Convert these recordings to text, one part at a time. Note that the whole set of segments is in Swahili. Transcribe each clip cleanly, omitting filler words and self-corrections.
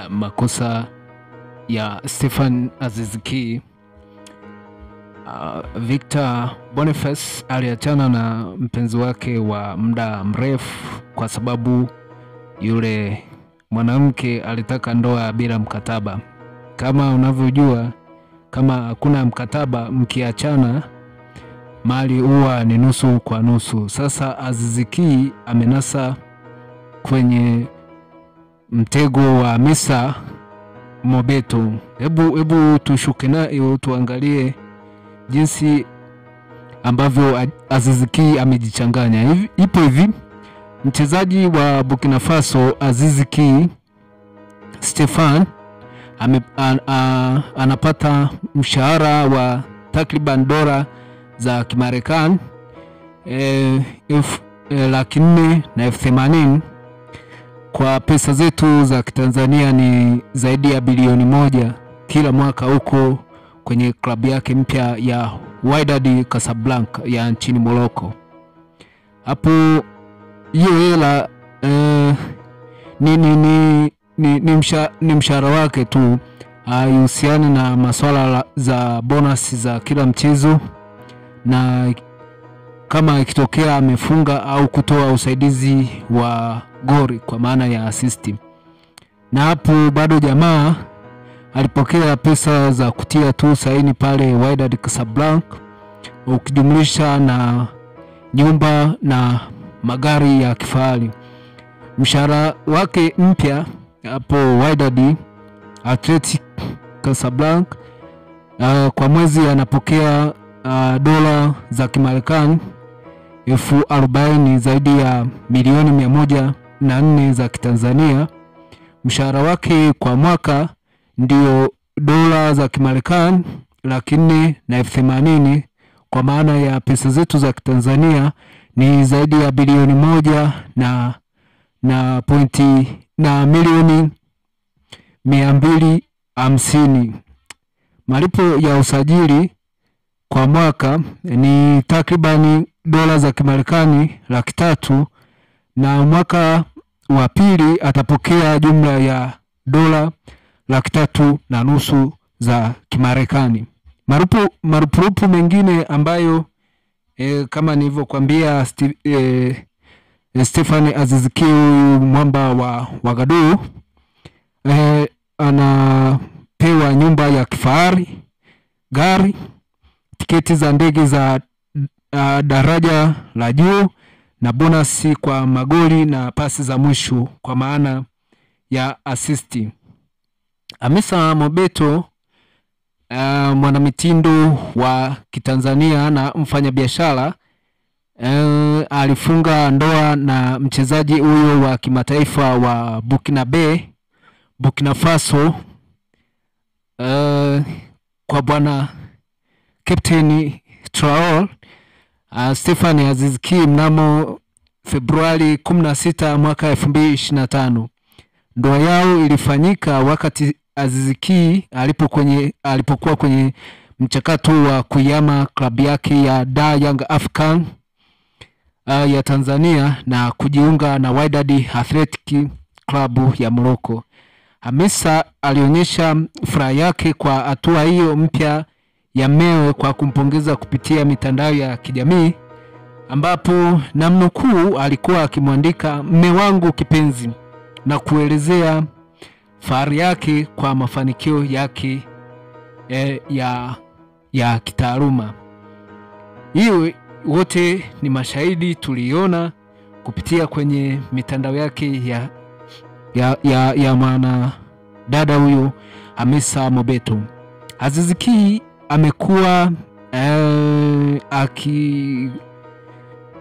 makosa ya Stefan Aziz Ki. Victor Boniface aliachana na mpenzi wake wa muda mrefu kwa sababu yule mwanamke alitaka ndoa bila mkataba. Kama unavyojua, kama hakuna mkataba, mkiachana mali huwa ni nusu kwa nusu. Sasa Aziz Ki amenasa kwenye mtego wa Hamisa Mobeto. Hebu tushuke nayo tuangalie jinsi ambavyo Aziz Ki amejichanganya. Ipo hivi, mchezaji wa Burkina Faso Aziz Ki Stefan anapata mshahara wa takriban dola za Kimarekani 480,000 kwa pesa zetu za Kitanzania ni zaidi ya bilioni 1 kila mwaka huko kwenye klabu yake mpya ya Wydad Casablanca ya nchini Morocco. Hapo hiyo hela ni mshahara wake tu, haihusiani na masuala za bonus za kila mchezo, na kama ikitokea amefunga au kutoa usaidizi wa goli kwa maana ya assist. Na hapo bado jamaa alipokea pesa za kutia tu saini pale Wydad Casablanca, ukijumlisha na nyumba na magari ya kifahari. Mshahara wake mpya hapo Wydad Athletic Casablanca kwa mwezi anapokea dola za Kimarekani 40,000, zaidi ya milioni 104 za Kitanzania. Mshahara wake kwa mwaka ndio dola za Kimarekani 480,000, kwa maana ya pesa zetu za Kitanzania ni zaidi ya bilioni 1 na milioni 250. Malipo ya usajili kwa mwaka ni takribani dola za Kimarekani 300,000, na mwaka wa pili atapokea jumla ya dola 350,000 za Kimarekani. Marupurupu mengine ambayo kama nilivyokuambia, Stefan Aziz Ki mwamba wa Wagadugu anapewa nyumba ya kifahari, gari, tiketi za ndege za daraja la juu na bonasi kwa magoli na pasi za mwisho kwa maana ya assist. Hamisa Mobeto mwanamitindo wa Kitanzania na mfanyabiashara alifunga ndoa na mchezaji huyo wa kimataifa wa Burkina Faso kwa bwana Captain Traore Stefan Aziz Ki mnamo Februari 16 mwaka 2025. Ndoa yao ilifanyika wakati Aziz Ki alipokuwa kwenye mchakato wa kuyama klabu yake ya Dar Young African ya Tanzania na kujiunga na Wydad Athletic Club ya Morocco. Hamisa alionyesha furaha yake kwa hatua hiyo mpya ya mewe kwa kumpongeza kupitia mitandao ya kijamii, ambapo namnukuu alikuwa akimwandika "mme wangu kipenzi" na kuelezea fahari yake kwa mafanikio yake ya kitaaluma. Hiyo wote ni mashahidi tuliona kupitia kwenye mitandao yake ya maana dada huyo Hamisa Mobeto. Aziz Ki amekuwa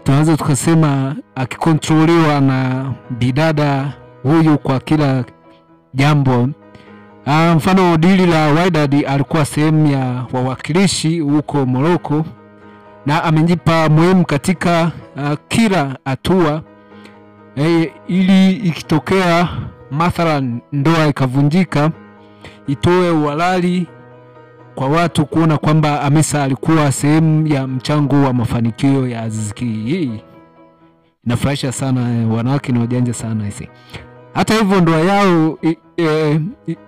tunaweza tukasema akikontroliwa na bidada huyu kwa kila jambo. Mfano dili la Wydad alikuwa sehemu ya wawakilishi huko Morocco na amejipa muhimu katika kila hatua ili ikitokea mathalan ndoa ikavunjika itoe uhalali kwa watu kuona kwamba Hamisa alikuwa sehemu ya mchango wa mafanikio ya Aziz Ki. Hii inafurahisha sana, wanawake ni wajanja sana hizi. Hata hivyo ndoa yao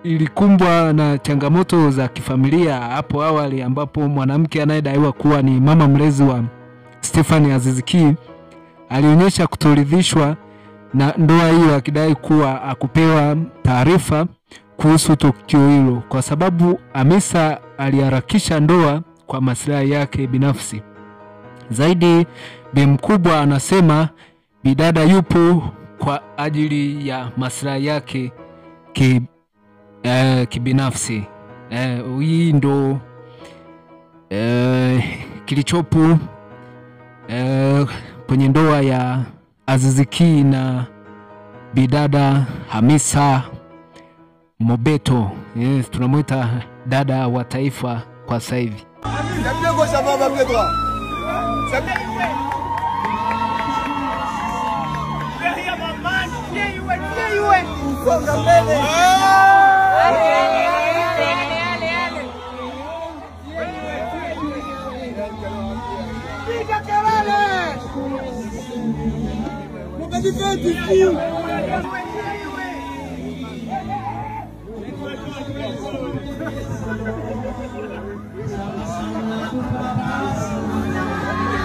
ilikumbwa na changamoto za kifamilia hapo awali, ambapo mwanamke anayedaiwa kuwa ni mama mlezi wa Stephanie Aziz Ki alionyesha kutoridhishwa na ndoa hiyo, akidai kuwa akupewa taarifa kuhusu tukio hilo kwa sababu Hamisa aliharakisha ndoa kwa maslahi yake binafsi. Zaidi, Bi Mkubwa anasema bidada yupo kwa ajili ya maslahi yake kibinafsi. Hii ndo kilichopo kwenye ndoa ya Aziz Ki na bidada Hamisa Mobeto. Yes, tunamuita dada wa taifa kwa sasa hivi.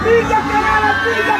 Piga kelele, piga